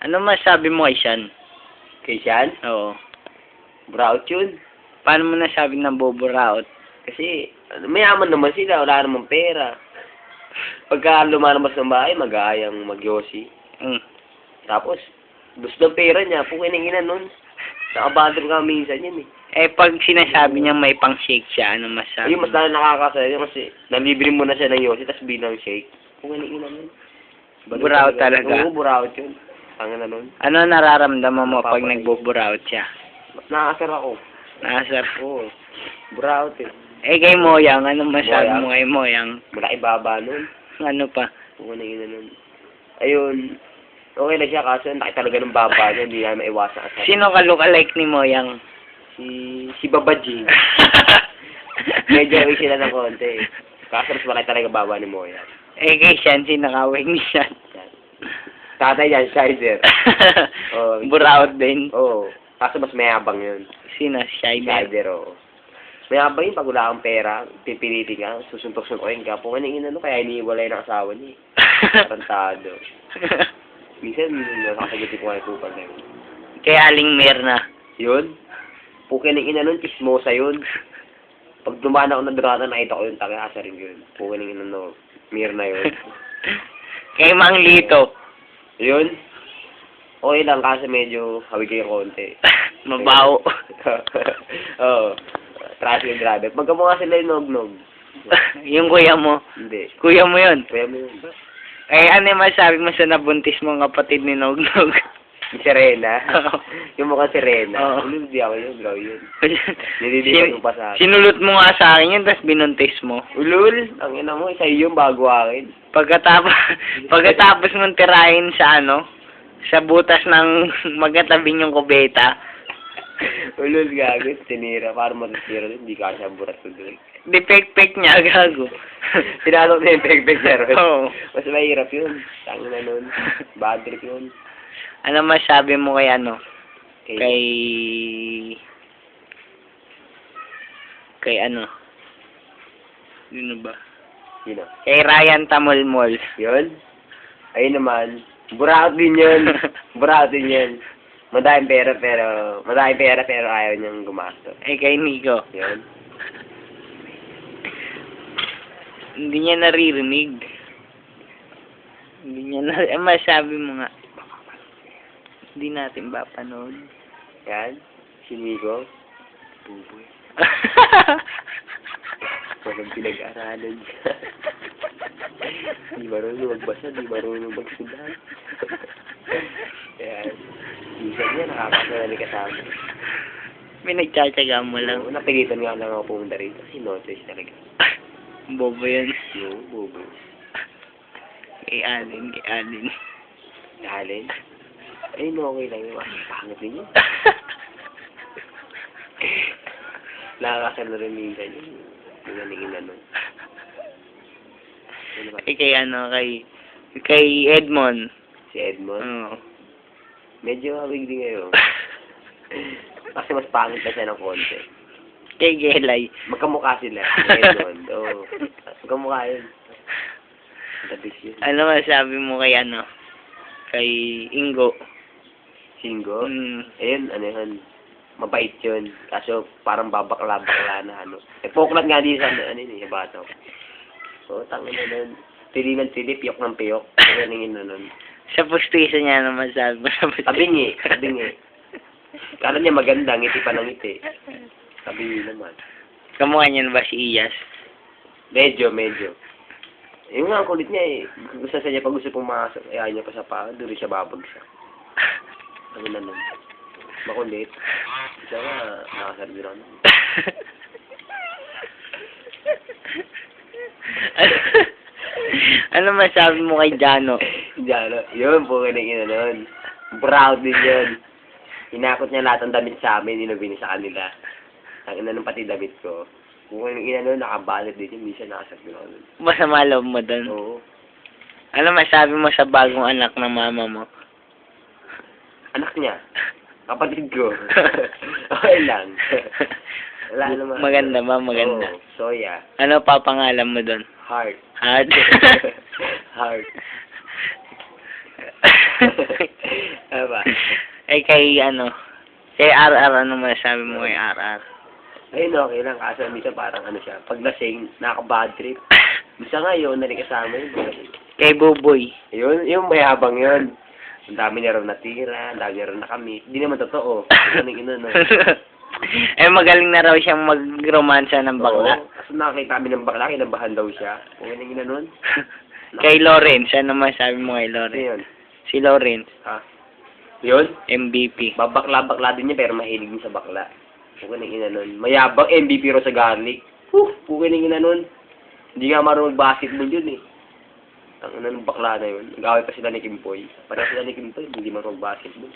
Ano masabi mo kay Sean? Kay Sean? Oo. Buraot yun. Paano mo nasabi na boburaot? Kasi, mayaman naman sila, wala namang pera. Pagka lumalabas ng bahay, mag-aayang magyosi. Mm. Tapos, gusto ng pera niya, pukiningina nun. Nakabathroom ka minsan yun eh. Eh, pag sinasabi niya may pang-shake siya, ano masabi? Ayun, mas lalo nakakasaya kasi nalibre mo na siya ng yosi, tapos bilang shake. Pukiningina nun. Buraot talaga? Oo, buraot yun. Tanga na nun. Ano nararamdaman mo pag Napapatay. nagbuburaot siya? Mas nakasar ako. Nakasar. Oo. Buraot eh. Eh, kay Moyang, ano masabi Moyang? mo kay Moyang? Malaki baba nun. Ano pa? Pukiningina nun. Ayun. Okay na siya kaso nakita talaga ng baba niya, hindi na maiwasan ka. Sino ka look-alike ni Moyang? Si Babajing. Medyo away sila ng konti eh. Kaso mas malaki talaga baba ni Moya. Eh, kay Sean, sino ka ni Sean? Tatay yan, Shizer. Oh, Buraot din. Oo. Kaso mas mayabang yun. Sino? Shider? Shizer, oo. Mayabang yun pag wala kang pera, pipilitin ka, susuntok-suntokin ka. Kung ano ano, kaya iniiwalay ng asawa niya eh. Tarantado. Minsan, nakasagutin ko nga yung kupal na yun. Kay Aling Mirna. Yun. Pukin ng ina nun, chismosa yun. Pag dumaan ako ng durata, nakita ko yun, takihasa rin yun. Pukin ng ina no, Mirna yun. Kay Mang Lito. Yun. Okay lang, kasi medyo hawig kayo konti. Mabaho. Oo. Traffic driver. Magkamukha sila yung nog-nog. Yung kuya mo. Hindi. Kuya mo yun. Kuya mo yun. Eh, ano yung masabi mo sa nabuntis mong kapatid ni Nognog? Si Serena. Yung mukha Serena. Oo. Hindi ako yun, bro, yun. Nililipat mo pa sa akin. Sinulot mo nga sa akin yun, tapos binuntis mo. Ulul, ang ina mo, isa yung bago akin. Pagkatapos mong tirahin sa sa butas ng magkatabing yung kubeta, Ulul, gago, tinira. Para matisira doon, hindi ka siya burat ko doon. di pek-pek niya, gago. Tinanong na yung peg-peg niya ron. Oo. Mas mahirap yun. Tangin na nun. Bad trip yun. Ano masabi mo kay Okay. Kay Sino ba? Yun o. Kay Ryan Tamulmol. Yun. Ayun naman. Buraot din yun. Buraot din yun. Madaming pera pero ayaw niyang gumasto. Eh, kay Nico. Yun. Hindi niya naririnig. Hindi niya masabi mo nga. Hindi natin papanood. Yan. Si Nico. Buboy. Walang pinag-aralan siya. Di marunong magbasa, di marunong magsulat. Yan. Minsan niya, nakakasali kasama. May nagtsatsaga mo lang. Napilitan nga lang ako pumunta rito kasi notice talaga. Bobo yun. Yung bubo. Kay Alin. Alin? Ay, no, okay lang yun. Pangit din yun. Nakakasal na rin minsan yun. Yung naningin na nun. Ano ba? Kay Edmond. Si Edmond? Oo. Medyo hawig din ngayon. Kasi mas pangit na siya ng konti. Kay Gelay. Magkamukha sila. Si Edmond. Oo. Magkamukha yun. Labis yun. Ano masabi mo kay kay Ingo? Singo? Mm. Ayun, yun. Mabait yun. Kaso parang babakla na Eh, poklat nga din sa sa bata. So, tangin na nun. Tili ng tili, piyok ng piyok. Ganingin na nun. Sa pustiso niya ano masabi mo sa pustiso? Tabingi. Kala niya maganda, ngiti pa ng ngiti. Tabingi naman. Kamukha niya ba si Iyas? Medyo. Yung nga, ang kulit niya eh. Gusto sa niya pag gusto pumasok, ayaw niya pa sa paa, doon rin siya babagsak. Ano na nun. Makulit. Isa nga, nakasarbi lang. Ano masabi mo kay Jano? Jano, yun po kinigina nun. Proud din yun. Hinakot niya lahat ng damit sa amin, inubini sa kanila. Ang ina nung pati damit ko. Kung kinigina nun, nakabalot din yun, minsan nakasarbi lang nun. Masama loob mo doon? Oo. Ano masabi mo sa bagong anak ng mama mo? Anak niya. Kapatid ko. Okay lang. Wala naman. Maganda ba? Maganda. Oo, soya. Ano pa pangalan mo doon? Heart. Heart? Heart. kay ano, kay RR, ano masasabi mo kay RR? Ayun, okay lang. Kaso minsan parang ano siya, pag lasing, nakaka-bad trip. Minsan nga yun, kasama yun. Kay Buboy. Yun, yung mayabang yun. Ang dami niya raw natira, ang dami niya raw nakamit. Hindi naman totoo. Ano yun, no? Magaling na raw siyang mag-romansa ng bakla. Oo. Kasi nakakita kami ng bakla, kinabahan daw siya. Kung ano yun, nun. Kay Lawrence, ano masasabi mo kay Ano Lawrence? yun? Si Lawrence, Ha? Yun? MVP. Babakla-bakla din niya, pero mahilig din sa bakla. Kung ano yun, nun. Mayabang, MVP raw sa garlic. Kung ano yun, nun. Hindi nga marunong basketball yun eh. Ang ano ng bakla na yun. Nag-away pa sila ni Kimpoy. Parang sila ni Kimpoy, hindi marunong basketball.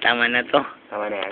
Tama na to. Tama na yan.